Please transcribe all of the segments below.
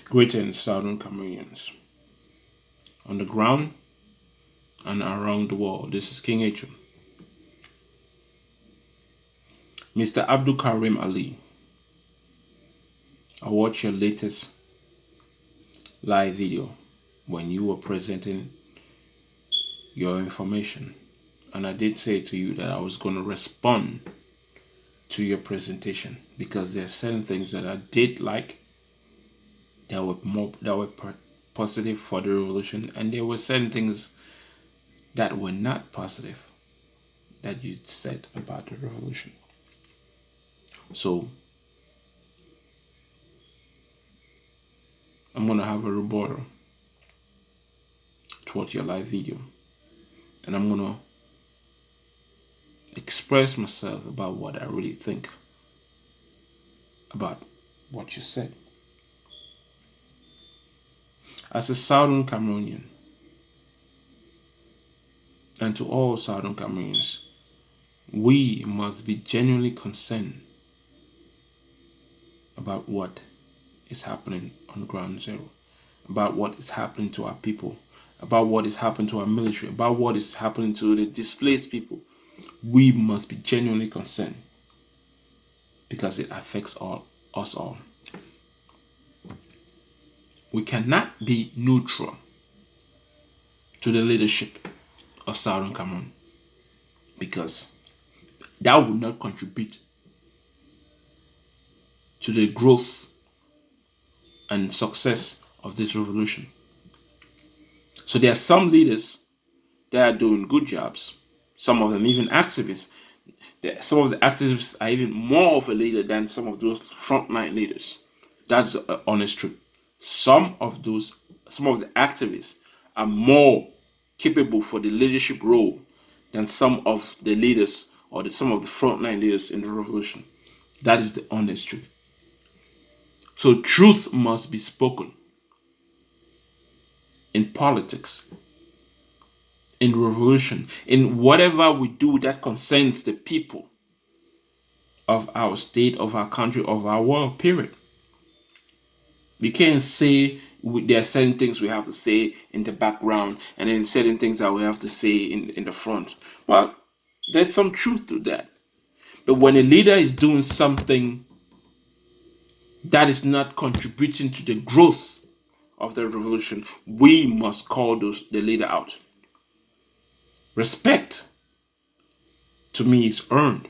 Greetings, Southern Cameroonians, on the ground and around the world. This is King H.M. Mr. Abdulkarim Ali, I watched your latest live video when you were presenting your information, and I did say to you that I was going to respond to your presentation because there are certain things that I did like that were positive for the revolution, and there were certain things that were not positive that you said about the revolution. So I'm gonna have a rebuttal towards your live video, and I'm gonna express myself about what I really think about what you said. As a Southern Cameroonian, and to all Southern Cameroonians, we must be genuinely concerned about what is happening on ground zero, about what is happening to our people, about what is happening to our military, about what is happening to the displaced people. We must be genuinely concerned because it affects us all. We cannot be neutral to the leadership of Southern Cameroon because that would not contribute to the growth and success of this revolution. So there are some leaders that are doing good jobs, some of them even activists. Some of the activists are even more of a leader than some of those frontline leaders. That's the honest truth. Some of the activists are more capable for the leadership role than some of the leaders or some of the frontline leaders in the revolution. That is the honest truth. So truth must be spoken in politics, in revolution, in whatever we do that concerns the people of our state, of our country, of our world, period. We can't say there are certain things we have to say in the background and then certain things that we have to say in the front. Well, there's some truth to that. But when a leader is doing something that is not contributing to the growth of the revolution, we must call the leader out. Respect, to me, is earned.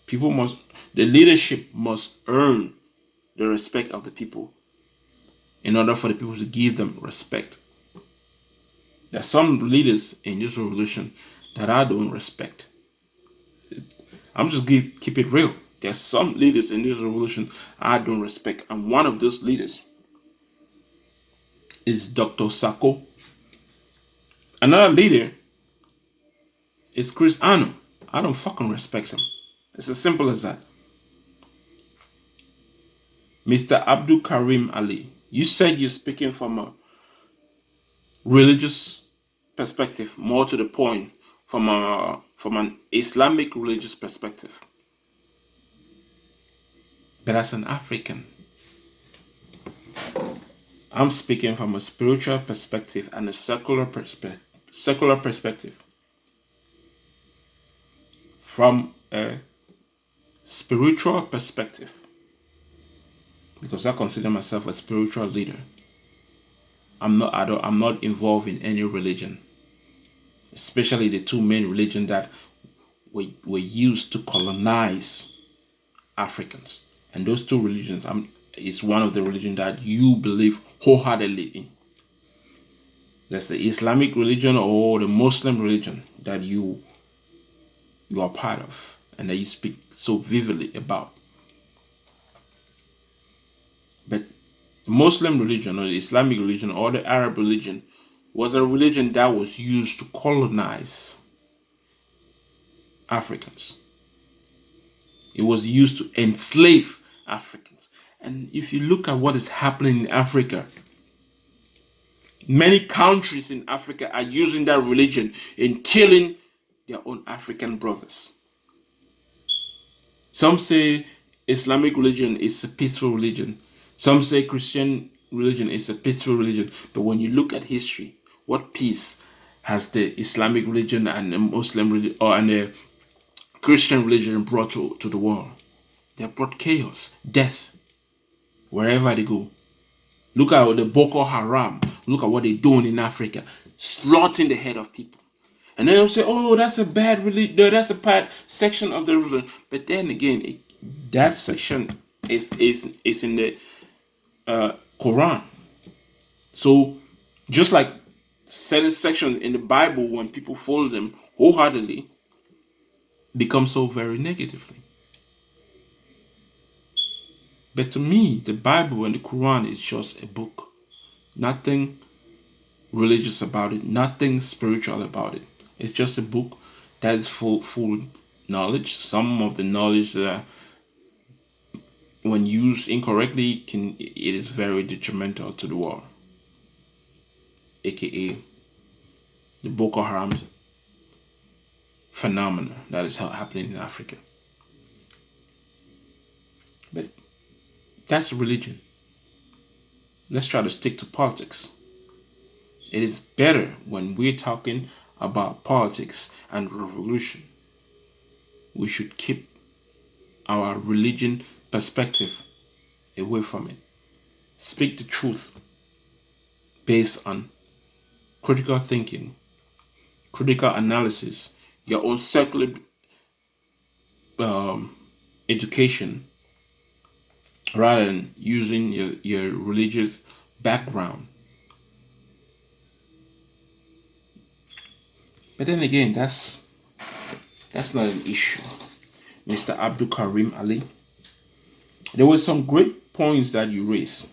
The leadership must earn the respect of the people in order for the people to give them respect. There are some leaders in this revolution that I don't respect. I'm just going to keep it real. There are some leaders in this revolution I don't respect, and one of those leaders is Dr. Sako. Another leader is Chris Anu. I don't fucking respect him. It's as simple as that. Mr. Abdulkarim Ali, you said you're speaking from a religious perspective, more to the point, from an Islamic religious perspective. But as an African, I'm speaking from a spiritual perspective and a secular perspective. From a spiritual perspective, because I consider myself a spiritual leader. I'm not involved in any religion, especially the two main religions that were used to colonize Africans. And those two religions is one of the religions that you believe wholeheartedly in. That's the Islamic religion or the Muslim religion that you are part of and that you speak so vividly about. But the Muslim religion or the Islamic religion or the Arab religion was a religion that was used to colonize Africans. It was used to enslave Africans. And if you look at what is happening in Africa, many countries in Africa are using that religion in killing their own African brothers. Some say Islamic religion is a peaceful religion. Some say Christian religion is a peaceful religion, but when you look at history, what peace has the Islamic religion and the Muslim religion and the Christian religion brought to the world? They brought chaos, death, wherever they go. Look at the Boko Haram. Look at what they're doing in Africa, slaughtering the head of people. And then they'll say, "Oh, that's a bad religion. That's a bad section of the religion." But then again, that section is in the Quran. So just like certain sections in the Bible, when people follow them wholeheartedly, become so very negatively. But to me, the Bible and the Quran is just a book. Nothing religious about it, nothing spiritual about it. It's just a book that is full knowledge. Some of the knowledge that, when used incorrectly, it is very detrimental to the world. AKA the Boko Haram phenomena that is happening in Africa. But that's religion. Let's try to stick to politics. It is better when we're talking about politics and revolution. We should keep our religion perspective away from it. Speak the truth based on critical thinking, critical analysis, your own secular education, rather than using your religious background. But then again, that's not an issue. Mr. Abdulkarim Ali, there were some great points that you raised,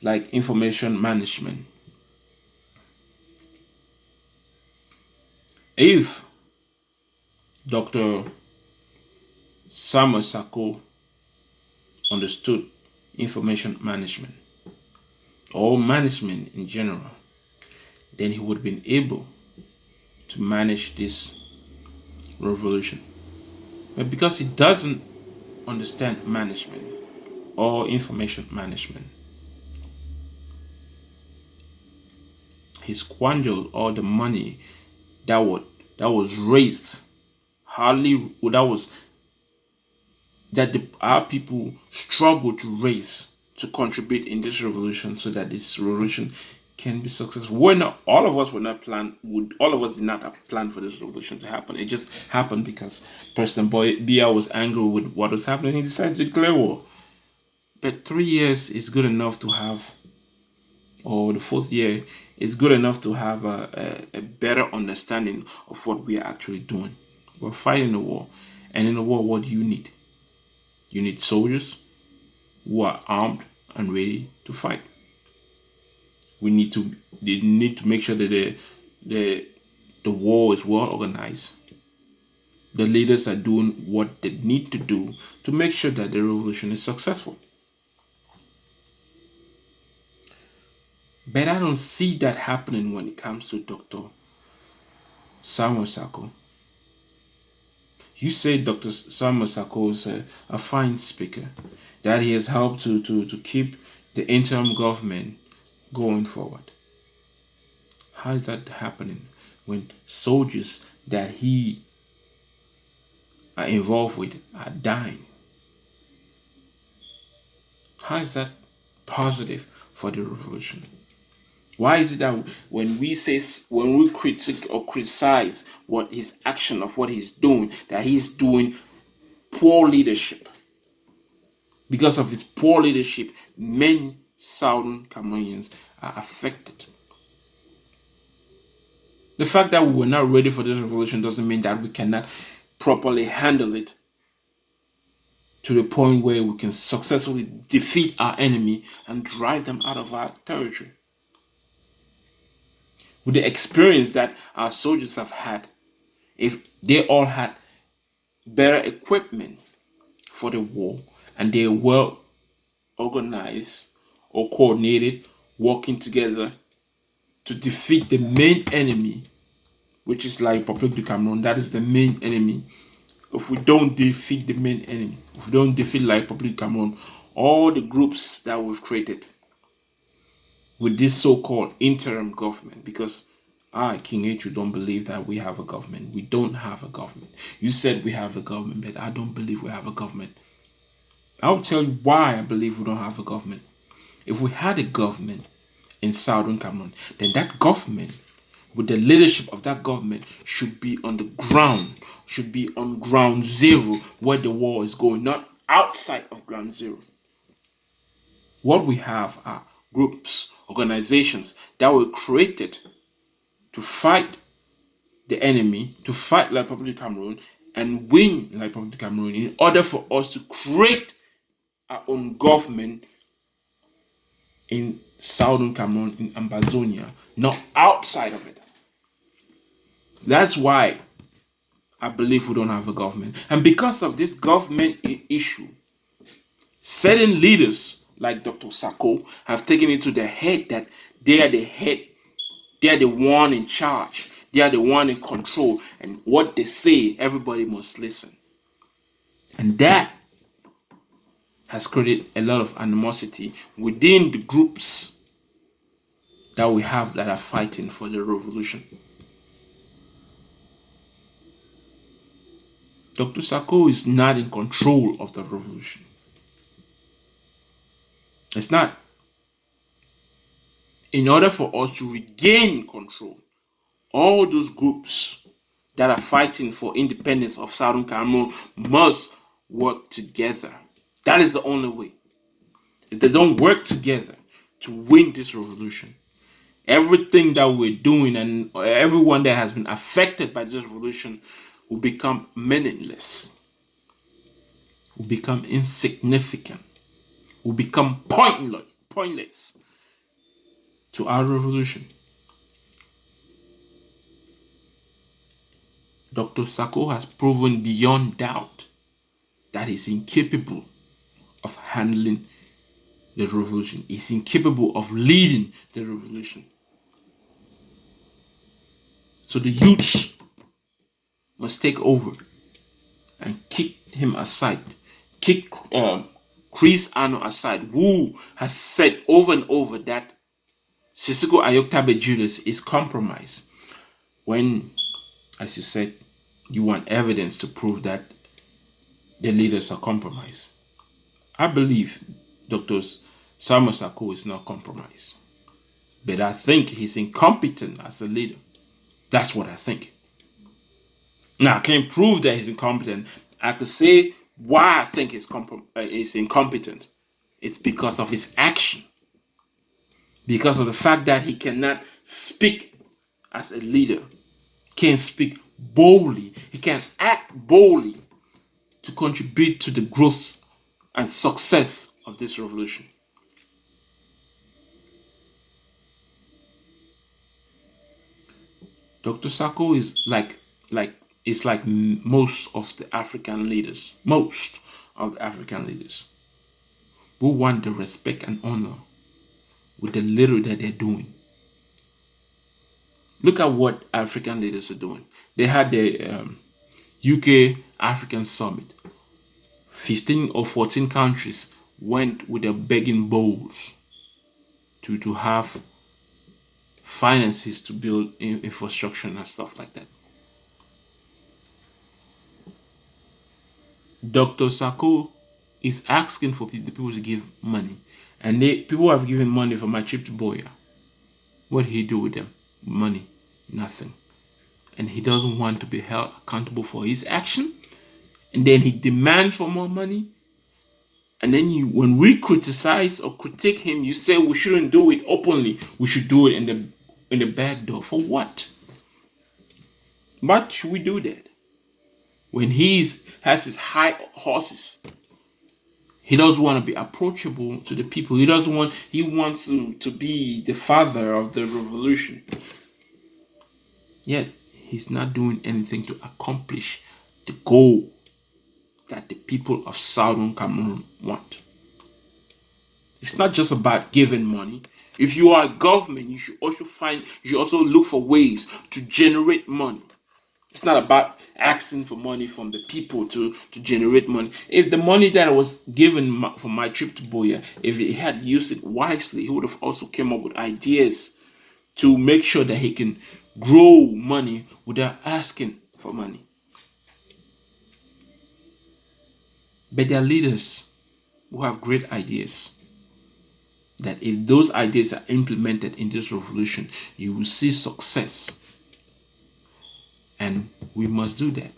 like information management. If Dr. Samuel Sako understood information management or management in general, then he would have been able to manage this revolution. But because he doesn't understand management or information management, he squandered all the money that was raised, our people struggled to raise to contribute in this revolution, so that this revolution can be successful. All of us did not have planned for this revolution to happen. It just happened because President Biya was angry with what was happening. He decided to declare war. But 3 years is good enough to have, or the 4th year is good enough to have a better understanding of what we are actually doing. We're fighting a war. And in a war, what do you need? You need soldiers who are armed and ready to fight. They need to make sure that the war is well organized. The leaders are doing what they need to do to make sure that the revolution is successful. But I don't see that happening when it comes to Dr. Samuel Sako. You say Dr. Samuel Sako is a fine speaker, that he has helped to keep the interim government going forward. How is that happening when soldiers that he are involved with are dying? How is that positive for the revolution? Why is it that when we critique or criticize what his action of what he's doing, that he's doing poor leadership? Because of his poor leadership, many Southern Cameroonians are affected. The fact that we were not ready for this revolution doesn't mean that we cannot properly handle it to the point where we can successfully defeat our enemy and drive them out of our territory. With the experience that our soldiers have had, if they all had better equipment for the war and they were organized or coordinated, working together to defeat the main enemy, which is like Republic du Cameroon, that is the main enemy. If we don't defeat the main enemy, if we don't defeat like Republic du Cameroon, all the groups that we've created with this so-called interim government, because I, King H, don't believe that we have a government. We don't have a government. You said we have a government, but I don't believe we have a government. I'll tell you why I believe we don't have a government. If we had a government in Southern Cameroon, then that government, with the leadership of that government, should be on the ground, should be on ground zero where the war is going, not outside of ground zero. What we have are groups, organizations that were created to fight the enemy, to fight the Republic of Cameroon and win the Republic of Cameroon in order for us to create our own government in Southern Cameroon, in Ambazonia, not outside of it. That's why I believe we don't have a government. And because of this government issue, certain leaders like Dr. Sako have taken it to their head that they are the head, they are the one in charge, they are the one in control, and what they say, everybody must listen. And that has created a lot of animosity within the groups that we have that are fighting for the revolution. Dr. Sako is not in control of the revolution. It's not. In order for us to regain control, all those groups that are fighting for independence of Southern Cameroon must work together. That is the only way. If they don't work together to win this revolution, everything that we're doing and everyone that has been affected by this revolution will become meaningless, will become insignificant, will become pointless to our revolution. Dr. Sako has proven beyond doubt that he's incapable of handling the revolution. He's incapable of leading the revolution. So the youths must take over and kick him aside. Kick Chris Ano aside, who has said over and over that Sisiko Ayoktabe Julius is compromised. When, as you said, you want evidence to prove that the leaders are compromised. I believe Dr. Samuel Sako is not compromised. But I think he's incompetent as a leader. That's what I think. Now, I can't prove that he's incompetent. I could say why I think he's incompetent. It's because of his action. Because of the fact that he cannot speak as a leader. Can't speak boldly. He can't act boldly to contribute to the growth and success of this revolution. Dr. Sako is like most of the African leaders. Most of the African leaders who want the respect and honor with the little that they're doing. Look at what African leaders are doing. They had the UK African Summit. 15 or 14 countries went with their begging bowls to have finances to build infrastructure and stuff like that. Dr. Sako is asking for the people to give money. And people have given money for my trip to Boya. What did he do with them? Money. Nothing. And he doesn't want to be held accountable for his action. And then he demands for more money. And then when we criticize or critique him, you say we shouldn't do it openly. We should do it in the back door. For what? Why should we do that? When he has his high horses, he doesn't want to be approachable to the people. He wants to be the father of the revolution. Yet he's not doing anything to accomplish the goal that the people of Southern Cameroon want. It's not just about giving money. If you are a government, you should also look for ways to generate money. It's not about asking for money from the people to generate money. If the money that was given for my trip to Boya, if he had used it wisely, he would have also came up with ideas to make sure that he can grow money without asking for money. But there are leaders who have great ideas that if those ideas are implemented in this revolution, you will see success. And we must do that.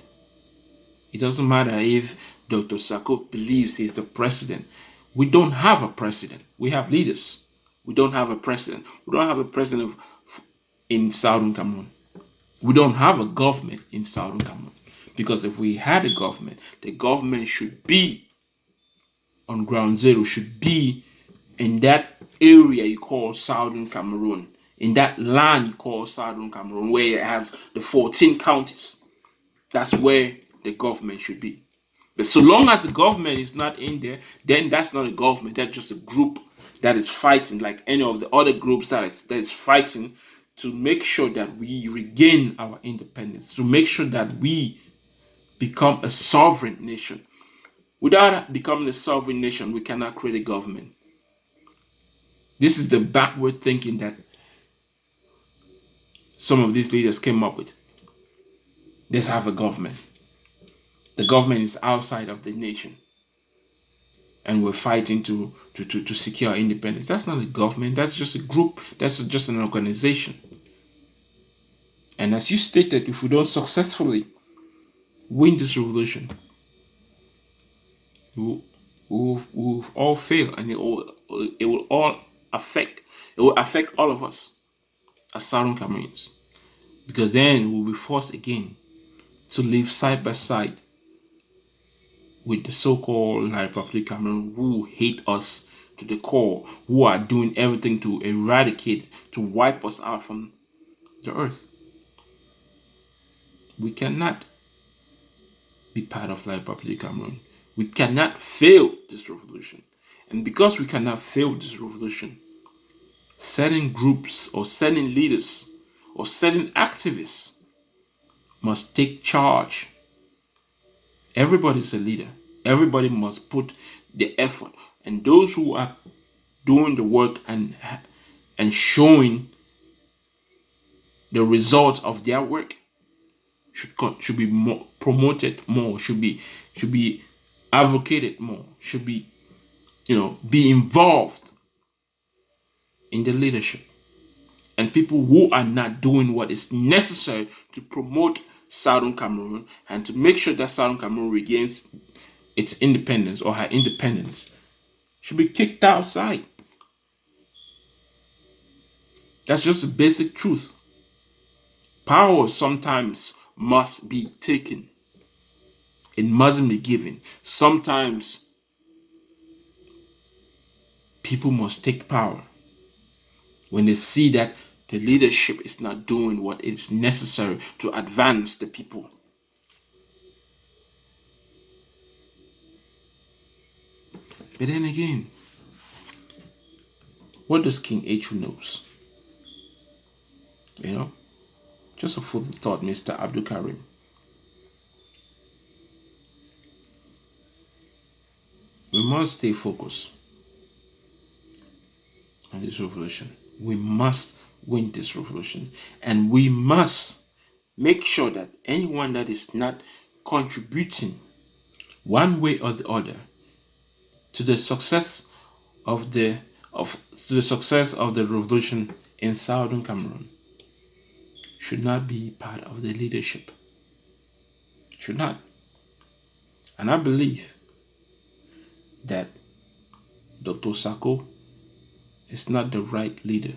It doesn't matter if Dr. Sako believes he's the president. We don't have a president. We have leaders. We don't have a president. We don't have a president in Southern Cameroon. We don't have a government in Southern Cameroon. Because if we had a government, the government should be on ground zero, should be in that area you call Southern Cameroon, in that land you call Southern Cameroon, where you have the 14 counties. That's where the government should be. But so long as the government is not in there, then that's not a government. That's just a group that is fighting, like any of the other groups that is fighting to make sure that we regain our independence, to make sure that we become a sovereign nation. Without becoming a sovereign nation, we cannot create a government. This is the backward thinking that some of these leaders came up with. Let's have a government. The government is outside of the nation. And we're fighting to secure independence. That's not a government. That's just a group. That's just an organization. And as you stated, if we don't successfully win this revolution, we'll all fail, and it will affect all of us as Southern Cameroonians, because then we'll be forced again to live side by side with the so-called Republic of Cameroon, who hate us to the core, who are doing everything to eradicate, to wipe us out from the earth. We cannot be part of the Republic of Cameroon. We cannot fail this revolution. And because we cannot fail this revolution, certain groups or certain leaders or certain activists must take charge. Everybody's a leader. Everybody must put the effort. And those who are doing the work and showing the results of their work should be more promoted more, should be advocated more, should be involved in the leadership. And people who are not doing what is necessary to promote Southern Cameroon and to make sure that Southern Cameroon regains its independence or her independence should be kicked outside. That's just the basic truth. Power sometimes must be taken. It mustn't be given. Sometimes people must take power when they see that the leadership is not doing what is necessary to advance the people. But then again, what does King H knows? Just a food for thought, Mr. Abdulkarim. We must stay focused on this revolution. We must win this revolution. And we must make sure that anyone that is not contributing one way or the other to the success of the revolution in Southern Cameroon should not be part of the leadership. Should not. And I believe that Dr. Sako is not the right leader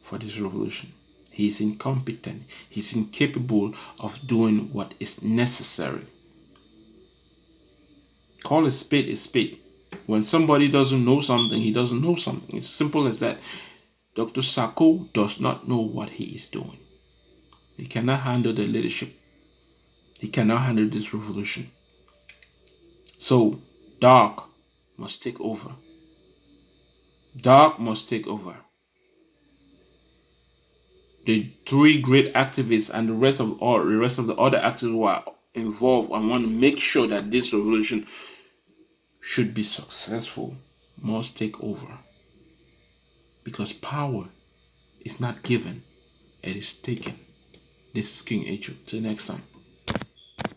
for this revolution. He is incompetent. He's incapable of doing what is necessary. Call a spade a spade. When somebody doesn't know something, he doesn't know something. It's simple as that. Dr. Sako does not know what he is doing. He cannot handle the leadership. He cannot handle this revolution. So, dark must take over. Dark must take over. the three great activists and the rest of the other activists who are involved and want to make sure that this revolution should be successful must take over. Because power is not given, it is taken. This is King H. Till next time.